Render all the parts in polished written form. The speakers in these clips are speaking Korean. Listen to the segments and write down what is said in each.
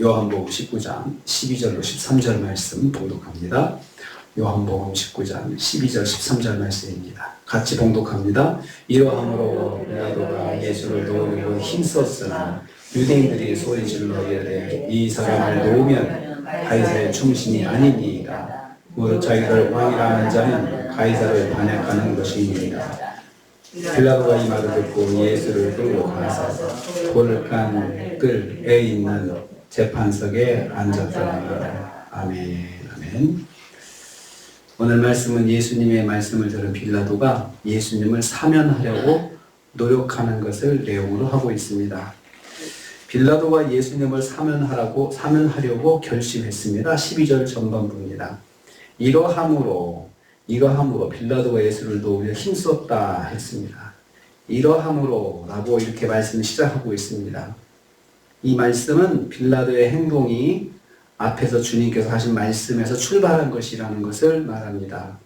요한복음 19장 12절로 13절 말씀 봉독합니다. 요한복음 19장 12절 13절 말씀입니다. 같이 봉독합니다. 이러함으로 빌라도가 예수를 놓으려고 힘썼으나 유대인들이 소리질러 이르되 이 사람을 놓으면 가이사의 충신이 아니니이다. 무릇 자기를 왕이라 하는 자는 가이사를 반역하는 것이니이다. 빌라도가 이 말을 듣고 예수를 끌고 가서 돌간 뜰에 있는 재판석에 앉았더라. 아멘. 아멘. 오늘 말씀은 예수님의 말씀을 들은 빌라도가 예수님을 사면하려고 노력하는 것을 내용으로 하고 있습니다. 빌라도가 예수님을 사면하려고 결심했습니다. 12절 전반부입니다. 이러함으로 빌라도가 예수를 놓으려 힘썼다 했습니다. 이러함으로 라고 이렇게 말씀을 시작하고 있습니다. 이 말씀은 빌라도의 행동이 앞에서 주님께서 하신 말씀에서 출발한 것이라는 것을 말합니다.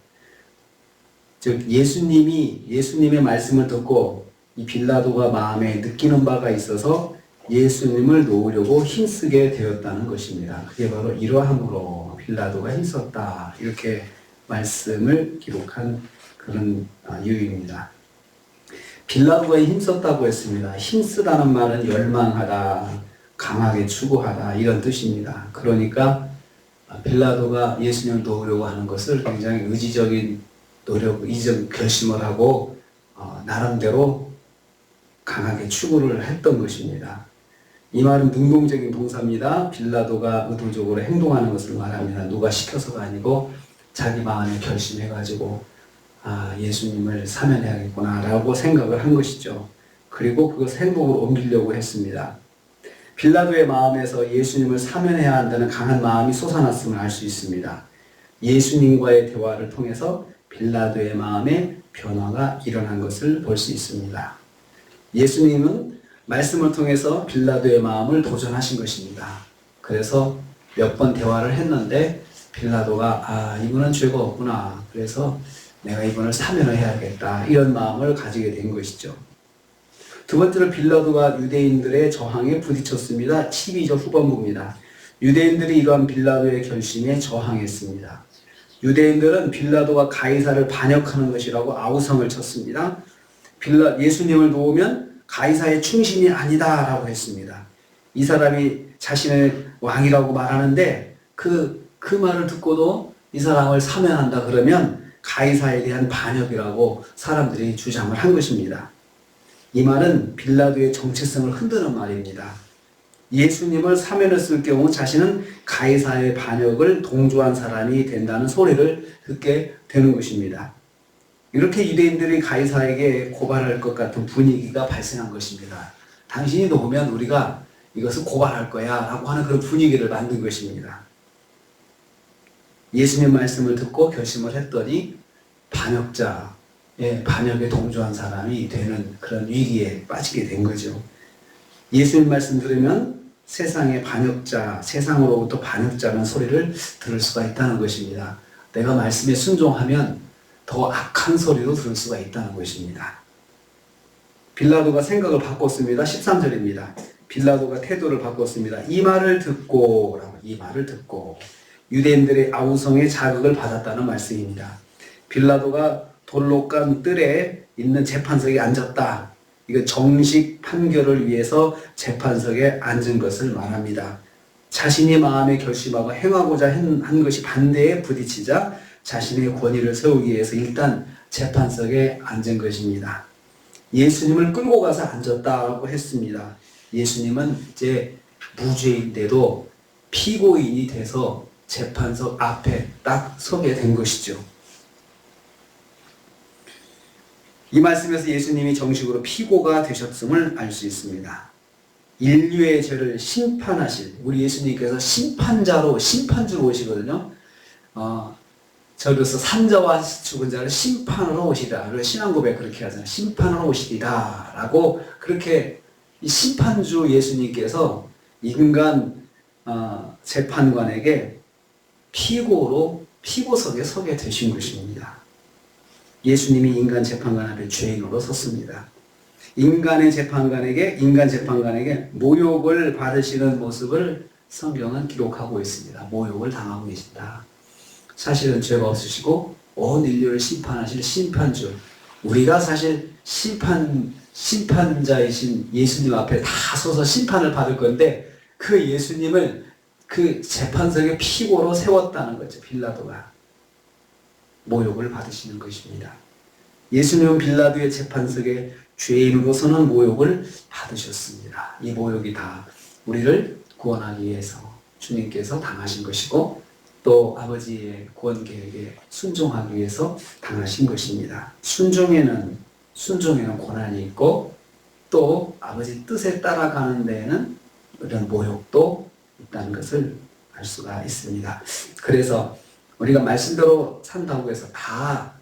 즉 예수님의 말씀을 듣고 이 빌라도가 마음에 느끼는 바가 있어서 예수님을 놓으려고 힘쓰게 되었다는 것입니다. 그게 바로 이러함으로 빌라도가 힘썼다 이렇게 말씀을 기록한 그런 이유입니다. 빌라도가 힘썼다고 했습니다. 힘쓰다는 말은 열망하다, 강하게 추구하다 이런 뜻입니다. 그러니까 빌라도가 예수님을 놓으려고 하는 것을 굉장히 의지적인 노력, 의지적 결심을 하고 나름대로 강하게 추구를 했던 것입니다. 이 말은 능동적인 동사입니다. 빌라도가 의도적으로 행동하는 것을 말합니다. 누가 시켜서가 아니고 자기 마음에 결심해가지고 예수님을 사면해야겠구나 라고 생각을 한 것이죠. 그리고 그것을 행동으로 옮기려고 했습니다. 빌라도의 마음에서 예수님을 사면해야 한다는 강한 마음이 솟아났음을 알 수 있습니다. 예수님과의 대화를 통해서 빌라도의 마음에 변화가 일어난 것을 볼 수 있습니다. 예수님은 말씀을 통해서 빌라도의 마음을 도전하신 것입니다. 그래서 몇 번 대화를 했는데 빌라도가 이분은 죄가 없구나. 그래서 내가 이분을 사면을 해야겠다. 이런 마음을 가지게 된 것이죠. 두 번째로 빌라도가 유대인들의 저항에 부딪혔습니다. 12절 후반부입니다. 유대인들이 이러한 빌라도의 결심에 저항했습니다. 유대인들은 빌라도가 가이사를 반역하는 것이라고 아우성을 쳤습니다. 예수님을 놓으면 가이사의 충신이 아니다 라고 했습니다. 이 사람이 자신의 왕이라고 말하는데 그 말을 듣고도 이 사람을 사면한다 그러면 가이사에 대한 반역이라고 사람들이 주장을 한 것입니다. 이 말은 빌라도의 정체성을 흔드는 말입니다. 예수님을 사면했을 경우 자신은 가이사의 반역을 동조한 사람이 된다는 소리를 듣게 되는 것입니다. 이렇게 유대인들이 가이사에게 고발할 것 같은 분위기가 발생한 것입니다. 당신이 놓으면 우리가 이것을 고발할 거야 라고 하는 그런 분위기를 만든 것입니다. 예수님 말씀을 듣고 결심을 했더니 반역에 동조한 사람이 되는 그런 위기에 빠지게 된 거죠. 예수님 말씀 들으면 세상의 반역자, 세상으로부터 반역자라는 소리를 들을 수가 있다는 것입니다. 내가 말씀에 순종하면 더 악한 소리도 들을 수가 있다는 것입니다. 빌라도가 생각을 바꿨습니다. 13절입니다. 빌라도가 태도를 바꿨습니다. 이 말을 듣고 유대인들의 아우성에 자극을 받았다는 말씀입니다. 빌라도가 돌로 깐 뜰에 있는 재판석에 앉았다. 이거 정식 판결을 위해서 재판석에 앉은 것을 말합니다. 자신이 마음에 결심하고 행하고자 한 것이 반대에 부딪히자 자신의 권위를 세우기 위해서 일단 재판석에 앉은 것입니다. 예수님을 끌고 가서 앉았다고 했습니다. 예수님은 이제 무죄인데도 피고인이 돼서 재판석 앞에 딱 서게 된 것이죠. 이 말씀에서 예수님이 정식으로 피고가 되셨음을 알 수 있습니다. 인류의 죄를 심판하실 우리 예수님께서 심판주로 오시거든요. 저로서 산자와 죽은 자를 심판으로 오시리라. 그리고 신앙고백 그렇게 하잖아요. 심판으로 오시리라 라고 그렇게 이 심판주 예수님께서 인간 재판관에게 피고석에 서게 되신 것입니다. 예수님이 인간 재판관 앞에 죄인으로 섰습니다. 인간 재판관에게 모욕을 받으시는 모습을 성경은 기록하고 있습니다. 모욕을 당하고 계신다. 사실은 죄가 없으시고 온 인류를 심판하실 심판주, 우리가 사실 심판자이신 예수님 앞에 다 서서 심판을 받을 건데 그 예수님을 그 재판석에 피고로 세웠다는 거죠. 빌라도가 모욕을 받으시는 것입니다. 예수님은 빌라도의 재판석에 죄인으로서는 모욕을 받으셨습니다. 이 모욕이 다 우리를 구원하기 위해서 주님께서 당하신 것이고 또 아버지의 구원 계획에 순종하기 위해서 당하신 것입니다. 순종에는 고난이 있고 또 아버지 뜻에 따라가는 데에는 이런 모욕도 있다는 것을 알 수가 있습니다. 그래서 우리가 말씀대로 산다고 해서 다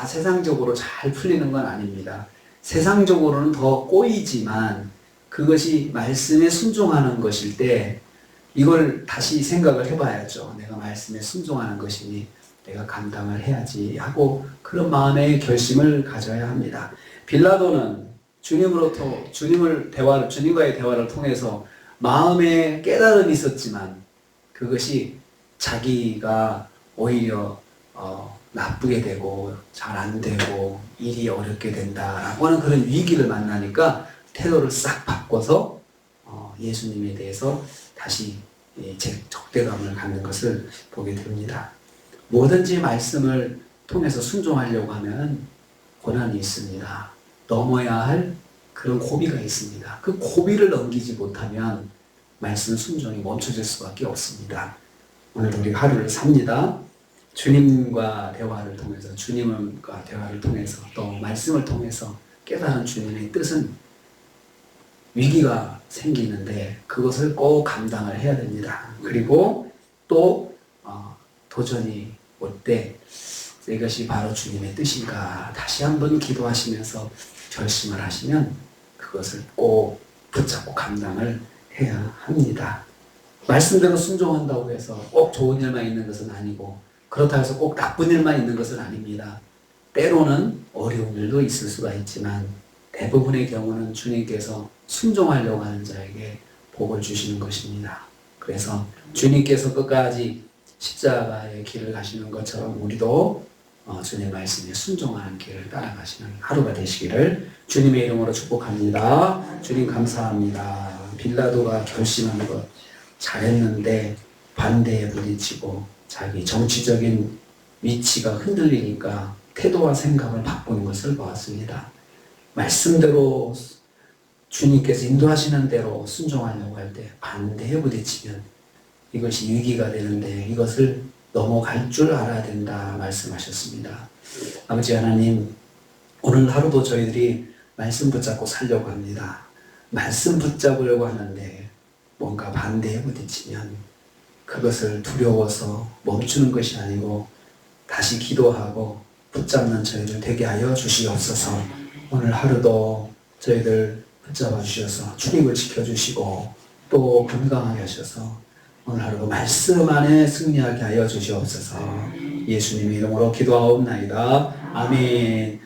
세상적으로 잘 풀리는 건 아닙니다. 세상적으로는 더 꼬이지만 그것이 말씀에 순종하는 것일 때 이걸 다시 생각을 해봐야죠. 내가 말씀에 순종하는 것이니 내가 감당을 해야지 하고 그런 마음의 결심을 가져야 합니다. 빌라도는 주님과의 대화를 통해서 마음에 깨달음이 있었지만 그것이 자기가 오히려 나쁘게 되고 잘 안 되고 일이 어렵게 된다라고 하는 그런 위기를 만나니까 태도를 싹 바꿔서 예수님에 대해서 다시 적대감을 갖는 것을 보게 됩니다. 뭐든지 말씀을 통해서 순종하려고 하면 고난이 있습니다. 넘어야 할 그런 고비가 있습니다. 그 고비를 넘기지 못하면 말씀 순종이 멈춰질 수밖에 없습니다. 오늘 우리 하루를 삽니다. 주님과 대화를 통해서 또 말씀을 통해서 깨달은 주님의 뜻은 위기가 생기는데 그것을 꼭 감당을 해야 됩니다. 그리고 또 도전이 올 때 이것이 바로 주님의 뜻인가 다시 한번 기도하시면서 결심을 하시면 그것을 꼭 붙잡고 감당을 해야 합니다. 말씀대로 순종한다고 해서 꼭 좋은 일만 있는 것은 아니고 그렇다고 해서 꼭 나쁜 일만 있는 것은 아닙니다. 때로는 어려운 일도 있을 수가 있지만 대부분의 경우는 주님께서 순종하려고 하는 자에게 복을 주시는 것입니다. 그래서 주님께서 끝까지 십자가의 길을 가시는 것처럼 우리도 주님 말씀에 순종하는 길을 따라가시는 하루가 되시기를 주님의 이름으로 축복합니다. 주님 감사합니다. 빌라도가 결심한 것 잘했는데 반대에 부딪히고 자기 정치적인 위치가 흔들리니까 태도와 생각을 바꾸는 것을 보았습니다. 말씀대로 주님께서 인도하시는 대로 순종하려고 할 때 반대에 부딪히면 이것이 위기가 되는데 이것을 넘어갈 줄 알아야 된다 말씀하셨습니다. 아버지 하나님, 오늘 하루도 저희들이 말씀 붙잡고 살려고 합니다. 말씀 붙잡으려고 하는데 뭔가 반대에 부딪히면 그것을 두려워서 멈추는 것이 아니고 다시 기도하고 붙잡는 저희들 되게 하여 주시옵소서. 오늘 하루도 저희들 붙잡아 주셔서 출입을 지켜주시고 또 건강하게 하셔서 오늘 하루도 말씀 안에 승리하게 하여 주시옵소서. 예수님 이름으로 기도하옵나이다. 아멘.